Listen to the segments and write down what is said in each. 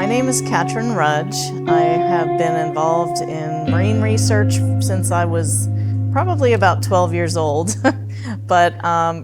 My name is Katrin Rudge. I have been involved in marine research since I was probably about 12 years old. But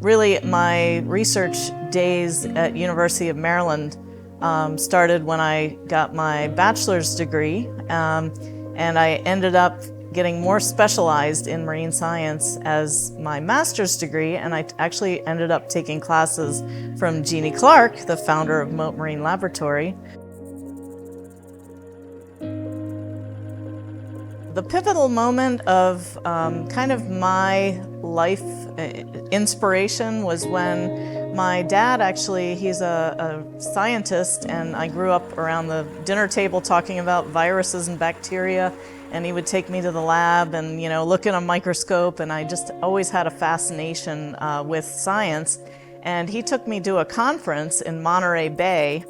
really my research days at University of Maryland started when I got my bachelor's degree, and I ended up getting more specialized in marine science as my master's degree, and I actually ended up taking classes from Jeannie Clark, the founder of Mote Marine Laboratory. The pivotal moment of kind of my life inspiration was when my dad he's a scientist, and I grew up around the dinner table talking about viruses and bacteria, and he would take me to the lab and look in a microscope, and I just always had a fascination with science. And he took me to a conference in Monterey Bay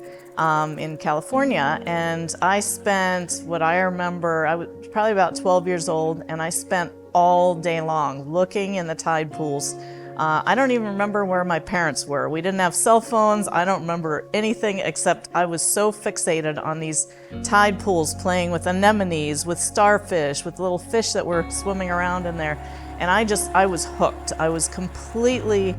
in California, and I spent what I remember, I was probably about 12 years old, and I spent all day long looking in the tide pools. I don't even remember where my parents were. We didn't have cell phones. I don't remember anything except I was so fixated on these tide pools, playing with anemones, with starfish, with little fish that were swimming around in there. And I was hooked. I was completely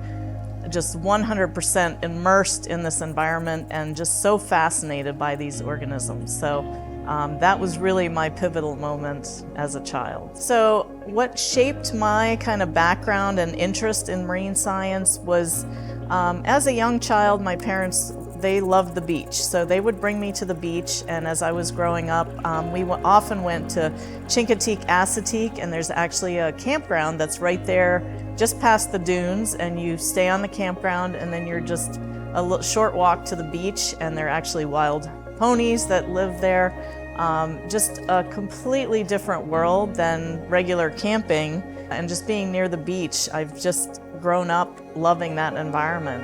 just 100% immersed in this environment and just so fascinated by these organisms. So that was really my pivotal moment as a child. So what shaped my kind of background and interest in marine science was, as a young child, my parents, they loved the beach. So they would bring me to the beach, and as I was growing up, we often went to Chincoteague-Assateague, and there's actually a campground that's right there just past the dunes, and you stay on the campground, and then you're just a short walk to the beach, and there are actually wild ponies that live there. Just a completely different world than regular camping, and just being near the beach, I've just grown up loving that environment.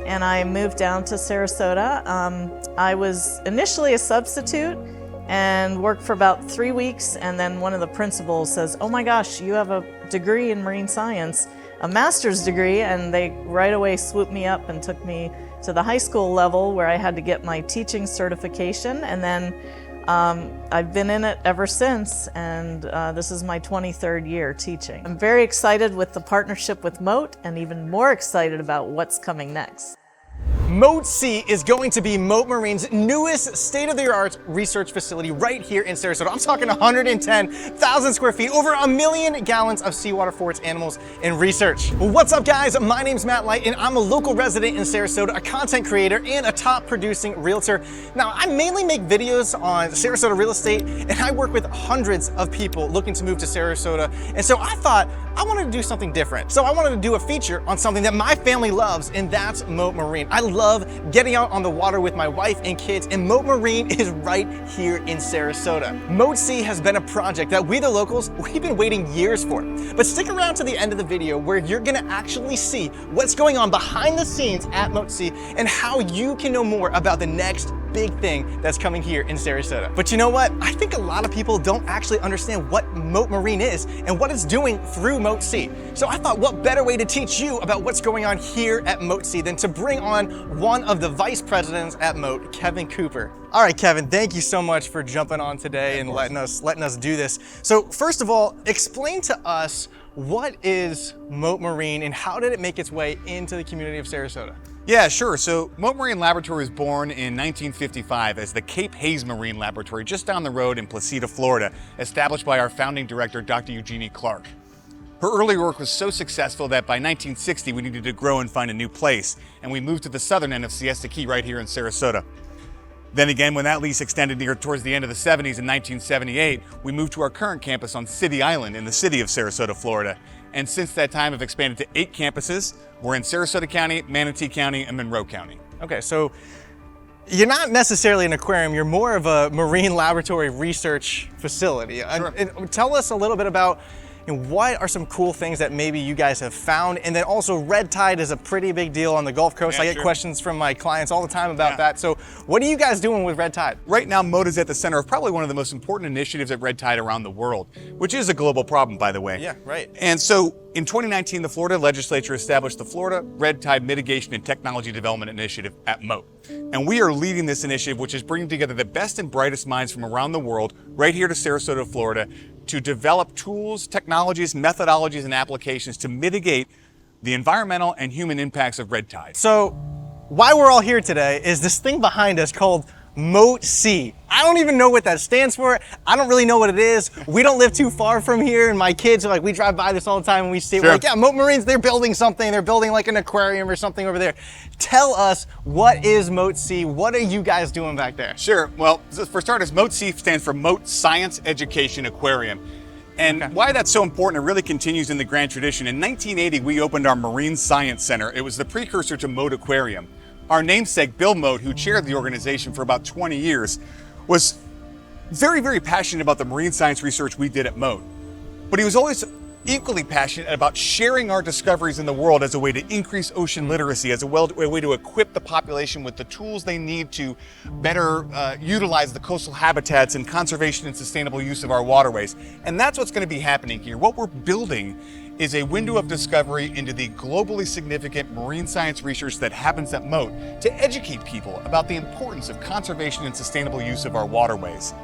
And I moved down to Sarasota. I was initially a substitute and worked for about 3 weeks, and then one of the principals says, "Oh my gosh, you have a degree in marine science, a master's degree," and they right away swooped me up and took me to the high school level, where I had to get my teaching certification, and then I've been in it ever since, and this is my 23rd year teaching. I'm very excited with the partnership with Mote, and even more excited about what's coming next. Mote SEA is going to be Mote Marine's newest state-of-the-art research facility right here in Sarasota. I'm talking 110,000 square feet, over 1 million gallons of seawater for its animals and research. What's up, guys? My name's Matt Light, and I'm a local resident in Sarasota, a content creator, and a top producing realtor. Now, I mainly make videos on Sarasota real estate, and I work with hundreds of people looking to move to Sarasota. And so I thought I wanted to do something different. So I wanted to do a feature on something that my family loves, and that's Mote Marine. I love getting out on the water with my wife and kids, and Mote Marine is right here in Sarasota. Mote SEA has been a project that we, the locals, we've been waiting years for. But stick around to the end of the video, where you're gonna actually see what's going on behind the scenes at Mote SEA and how you can know more about the next big thing that's coming here in Sarasota. But you know what? I think a lot of people don't actually understand what Mote Marine is and what it's doing through Mote SEA. So I thought, what better way to teach you about what's going on here at Mote SEA than to bring on one of the vice presidents at Mote, Kevin Cooper. All right, Kevin, thank you so much for jumping on today and letting us do this. So first of all, explain to us, what is Mote Marine and how did it make its way into the community of Sarasota? Yeah, sure. So Mote Marine Laboratory was born in 1955 as the Cape Hayes Marine Laboratory just down the road in Placida, Florida, established by our founding director, Dr. Eugenie Clark. Her early work was so successful that by 1960 we needed to grow and find a new place, and we moved to the southern end of Siesta Key right here in Sarasota. Then again, when that lease extended near towards the end of the 70s in 1978, we moved to our current campus on City Island in the city of Sarasota, Florida. And since that time, have expanded to 8 campuses. We're in Sarasota County, Manatee County, and Monroe County. Okay, so you're not necessarily an aquarium, you're more of a marine laboratory research facility. Sure. And tell us a little bit about what are some cool things that maybe you guys have found? And then also red tide is a pretty big deal on the Gulf Coast. Yeah, I get sure. questions from my clients all the time about that. So what are you guys doing with red tide? Right now, Mote is at the center of probably one of the most important initiatives at red tide around the world, which is a global problem, by the way. Yeah, right. And so in 2019, the Florida legislature established the Florida Red Tide Mitigation and Technology Development Initiative at Mote. And we are leading this initiative, which is bringing together the best and brightest minds from around the world, right here to Sarasota, Florida, to develop tools, technologies, methodologies, and applications to mitigate the environmental and human impacts of red tide. So why we're all here today is this thing behind us called Mote SEA. I don't even know what that stands for. I don't really know what it is. We don't live too far from here, and my kids are like, we drive by this all the time and we see, we're like, yeah, Mote Marines, they're building something. They're building like an aquarium or something over there. Tell us, what is Mote SEA? What are you guys doing back there? Sure. Well, for starters, Mote SEA stands for Mote Science Education Aquarium. And why that's so important, it really continues in the grand tradition. In 1980, we opened our Marine Science Center. It was the precursor to Mote Aquarium. Our namesake, Bill Mote, who chaired the organization for about 20 years, was very, very passionate about the marine science research we did at Mote. But he was always equally passionate about sharing our discoveries in the world as a way to increase ocean literacy, as a way to equip the population with the tools they need to better utilize the coastal habitats and conservation and sustainable use of our waterways. And that's what's going to be happening here. What we're building is a window of discovery into the globally significant marine science research that happens at Mote to educate people about the importance of conservation and sustainable use of our waterways.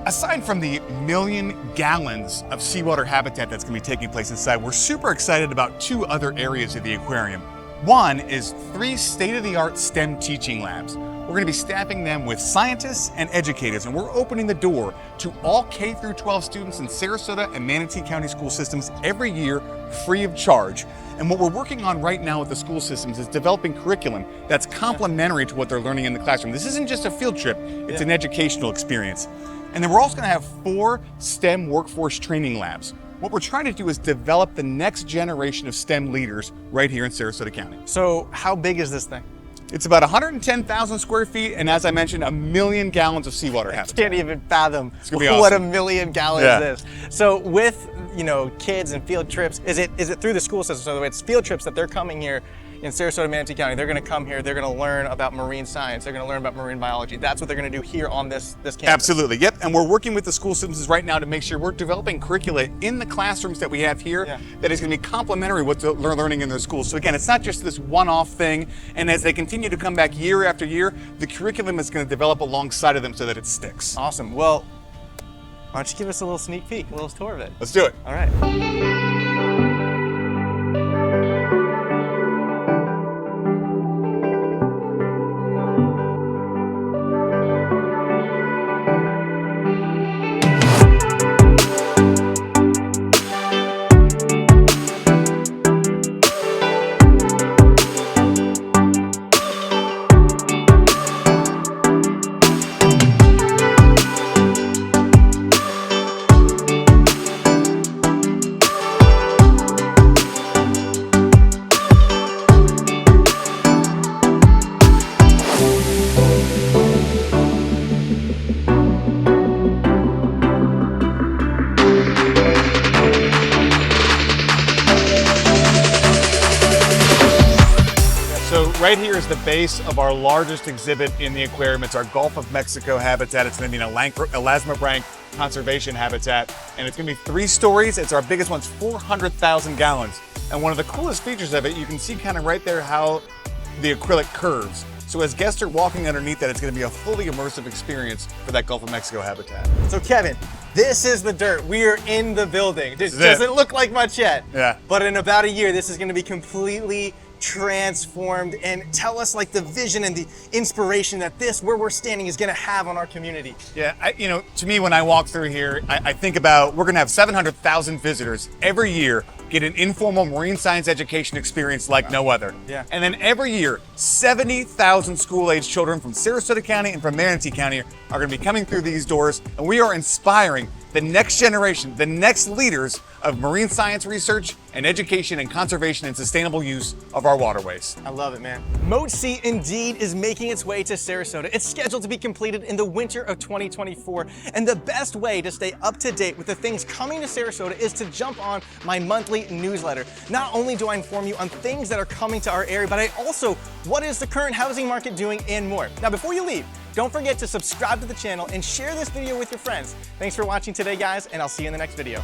Aside from the 1 million gallons of seawater habitat that's going to be taking place inside, we're super excited about 2 other areas of the aquarium. One is 3 state-of-the-art STEM teaching labs. We're going to be staffing them with scientists and educators, and we're opening the door to all K through 12 students in Sarasota and Manatee County school systems every year, free of charge. And what we're working on right now with the school systems is developing curriculum that's complementary to what they're learning in the classroom. This isn't just a field trip, it's an educational experience. And then we're also going to have 4 STEM workforce training labs. What we're trying to do is develop the next generation of STEM leaders right here in Sarasota County. So how big is this thing? It's about 110,000 square feet, and as I mentioned, 1 million gallons of seawater habitat. I can't even fathom gonna be what awesome. 1 million gallons is. So with kids and field trips, is it through the school system? So it's field trips that they're coming here in Sarasota, Manatee County. They're going to come here. They're going to learn about marine science. They're going to learn about marine biology. That's what they're going to do here on this campus. Absolutely. Yep. And we're working with the school systems right now to make sure we're developing curricula in the classrooms that we have here that is going to be complementary with what they're learning in their schools. So again, it's not just this one-off thing. And as they continue to come back year after year, the curriculum is going to develop alongside of them so that it sticks. Awesome. Well, why don't you give us a little sneak peek, a little tour of it? Let's do it. All right. Right here is the base of our largest exhibit in the aquarium. It's our Gulf of Mexico habitat. It's going to be an elasmobranch conservation habitat, and it's going to be 3 stories. It's our biggest one. It's 400,000 gallons. And one of the coolest features of it, you can see kind of right there how the acrylic curves. So as guests are walking underneath that, it's going to be a fully immersive experience for that Gulf of Mexico habitat. So Kevin, this is the dirt. We are in the building. This doesn't look like much yet. Yeah. But in about a year, this is going to be completely transformed. And tell us like the vision and the inspiration that where we're standing is going to have on our community. Yeah, to me, when I walk through here, I think about we're going to have 700,000 visitors every year get an informal marine science education experience like no other. Yeah. And then every year, 70,000 school-age children from Sarasota County and from Manatee County are going to be coming through these doors, and we are inspiring the next generation, the next leaders of marine science research and education and conservation and sustainable use of our waterways. I love it, man. Mote SEA indeed is making its way to Sarasota. It's scheduled to be completed in the winter of 2024. And the best way to stay up to date with the things coming to Sarasota is to jump on my monthly newsletter. Not only do I inform you on things that are coming to our area, but I also, what is the current housing market doing and more. Now, before you leave, don't forget to subscribe to the channel and share this video with your friends. Thanks for watching today, guys, and I'll see you in the next video.